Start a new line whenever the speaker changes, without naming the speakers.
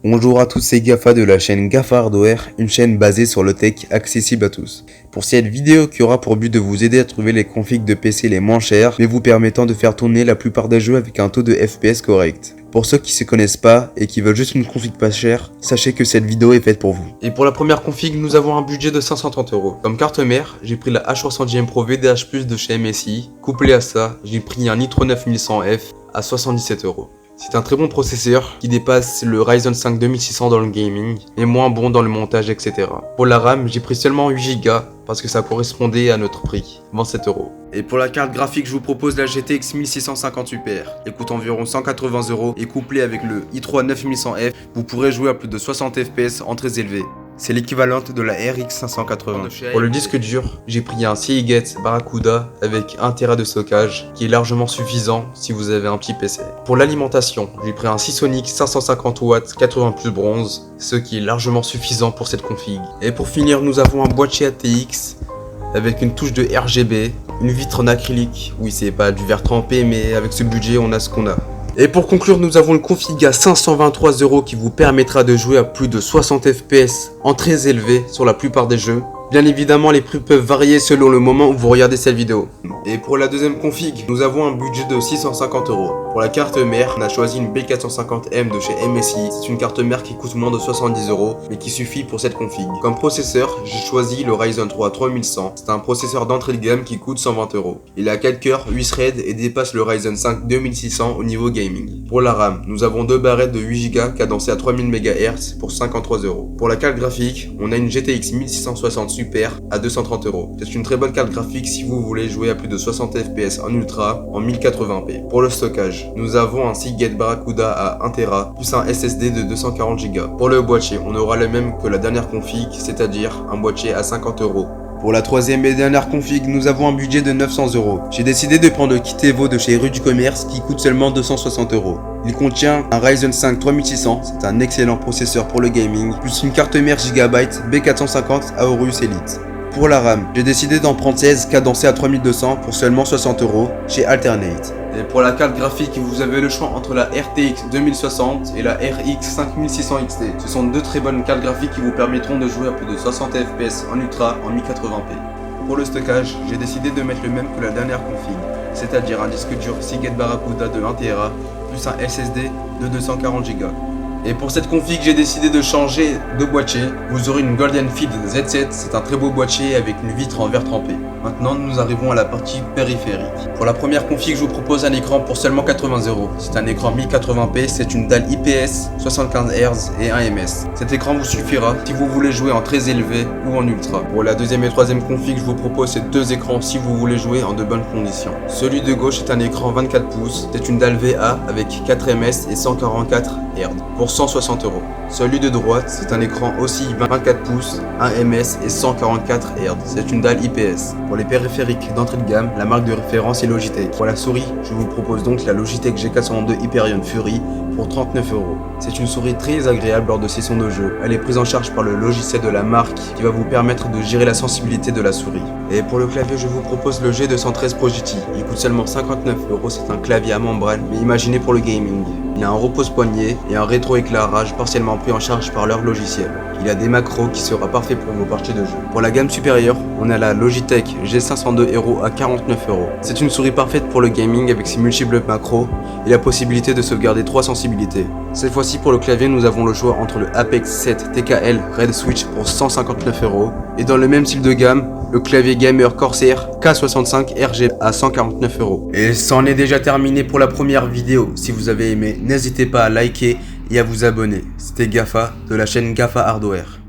Bonjour à tous, c'est Gafa de la chaîne Gafa Hardware, une chaîne basée sur le tech accessible à tous. Pour cette vidéo qui aura pour but de vous aider à trouver les configs de PC les moins chers, mais vous permettant de faire tourner la plupart des jeux avec un taux de FPS correct. Pour ceux qui se connaissent pas et qui veulent juste une config pas chère, sachez que cette vidéo est faite pour vous. Et pour la première config, nous avons un budget de 530€. Comme carte mère, j'ai pris la H300 Pro VDH+ de chez MSI. Couplé à ça, j'ai pris un Nitro 9100F à 77€. C'est un très bon processeur qui dépasse le Ryzen 5 2600 dans le gaming et moins bon dans le montage, etc. Pour la RAM, j'ai pris seulement 8Go parce que ça correspondait à notre prix, 27€. Et pour la carte graphique, je vous propose la GTX 1650 Super. Elle coûte environ 180€ et couplée avec le i3 9100F, vous pourrez jouer à plus de 60 FPS en très élevé. C'est l'équivalente de la RX 580. Pour le disque dur, j'ai pris un Seagate Barracuda avec 1TB de stockage qui est largement suffisant si vous avez un petit PC. Pour l'alimentation, j'ai pris un Seasonic 550W 80 plus bronze, ce qui est largement suffisant pour cette config. Et pour finir, nous avons un boîtier ATX avec une touche de RGB, une vitre en acrylique. Oui, c'est pas du verre trempé, mais avec ce budget, on a ce qu'on a. Et pour conclure, nous avons une config à 523€ qui vous permettra de jouer à plus de 60 FPS en très élevé sur la plupart des jeux. Bien évidemment, les prix peuvent varier selon le moment où vous regardez cette vidéo. Et pour la deuxième config, nous avons un budget de 650€. Pour la carte mère, on a choisi une B450M de chez MSI. C'est une carte mère qui coûte moins de 70€, mais qui suffit pour cette config. Comme processeur, j'ai choisi le Ryzen 3 3100. C'est un processeur d'entrée de gamme qui coûte 120€. Il a 4 cœurs, 8 threads et dépasse le Ryzen 5 2600 au niveau gaming. Pour la RAM, nous avons deux barrettes de 8Go cadencées à 3000 MHz pour 53€. Pour la carte graphique, on a une GTX 1660 Super à 230€. C'est une très bonne carte graphique si vous voulez jouer à plus de 60 FPS en ultra en 1080p. Pour le stockage, nous avons un Seagate Barracuda à 1TB plus un SSD de 240Go. Pour le boîtier, on aura le même que la dernière config, c'est-à-dire un boîtier à 50€. Pour la troisième et dernière config, nous avons un budget de 900€. J'ai décidé de prendre le kit Evo de chez Rue du Commerce qui coûte seulement 260€. Il contient un Ryzen 5 3600, c'est un excellent processeur pour le gaming, plus une carte mère Gigabyte B450 Aorus Elite. Pour la RAM, j'ai décidé d'en prendre 16 cadencées à 3200 pour seulement 60€ chez Alternate. Et pour la carte graphique, vous avez le choix entre la RTX 2060 et la RX 5600 XT. Ce sont deux très bonnes cartes graphiques qui vous permettront de jouer à plus de 60 FPS en ultra en 1080p. Pour le stockage, j'ai décidé de mettre le même que la dernière config, c'est-à-dire un disque dur Seagate Barracuda de 1TB plus un SSD de 240Go. Et pour cette config, j'ai décidé de changer de boîtier. Vous aurez une Golden Field Z7, c'est un très beau boîtier avec une vitre en verre trempé. Maintenant, nous arrivons à la partie périphérique. Pour la première config, je vous propose un écran pour seulement 80€. C'est un écran 1080p, c'est une dalle IPS, 75 Hz et 1 ms. Cet écran vous suffira si vous voulez jouer en très élevé ou en ultra. Pour la deuxième et troisième config, je vous propose ces deux écrans si vous voulez jouer en de bonnes conditions. Celui de gauche est un écran 24 pouces, c'est une dalle VA avec 4 ms et 144 Hz pour 160€. Celui de droite, c'est un écran aussi 24 pouces, 1 ms et 144 Hz. C'est une dalle IPS. Pour les périphériques d'entrée de gamme, la marque de référence est Logitech. Pour la souris, je vous propose donc la Logitech G402 Hyperion Fury pour 39€. C'est une souris très agréable lors de sessions de jeu. Elle est prise en charge par le logiciel de la marque qui va vous permettre de gérer la sensibilité de la souris. Et pour le clavier, je vous propose le G213 Pro GT. Il coûte seulement 59€. C'est un clavier à membrane, mais imaginé pour le gaming. Il a un repose-poignet et un rétroéclairage partiellement pris en charge par leur logiciel. Il a des macros qui sera parfait pour vos parties de jeu. Pour la gamme supérieure, on a la Logitech G502 Hero à 49€. C'est une souris parfaite pour le gaming avec ses multiples macros et la possibilité de sauvegarder 3 sensibilités. Cette fois-ci pour le clavier, nous avons le choix entre le Apex 7 TKL Red Switch pour 159€ et dans le même style de gamme, le clavier gamer Corsair K65 RG à 149€. Et c'en est déjà terminé pour la première vidéo. Si vous avez aimé, n'hésitez pas à liker et à vous abonner. C'était Gafa de la chaîne Gafa Hardware.